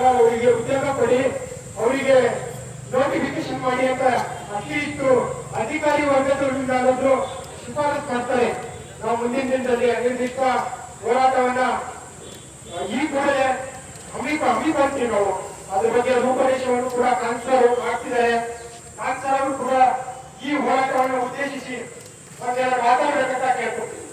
ಅವರಿಗೆ ಉದ್ಯೋಗ ಕೊಡಿ, ಅವರಿಗೆ ನೋಟಿಫಿಕೇಶನ್ ಮಾಡಿ ಅಂತ ಅತಿ ಇತ್ತು ಅಧಿಕಾರಿ ವರ್ಗದವರಿಂದಾದರೂ ಶಿಫಾರಸು ಮಾಡ್ತಾರೆ. ನಾವು ಮುಂದಿನ ದಿನದಲ್ಲಿ ಅನಿರ್ದಿಷ್ಟ ಹೋರಾಟವನ್ನ ಈ ಕೂಡಲೇ ಹಮ್ಮಿಕೊಳ್ತೀವಿ. ನಾವು ಅದ್ರ ಬಗ್ಗೆ ರೂಪರೇಷವನ್ನು ಕೂಡ ಕಾನ್ಸರ್ ಮಾಡ್ತಿದ್ದಾರೆ. ಕಾನ್ಸರ್ ಅವರು ಕೂಡ ಈ ಹೋರಾಟವನ್ನು ಉದ್ದೇಶಿಸಿ ಒಂದೆರಡು ಮಾತಾಡಬೇಕಂತ ಕೇಳ್ಕೊಳ್ತೀವಿ.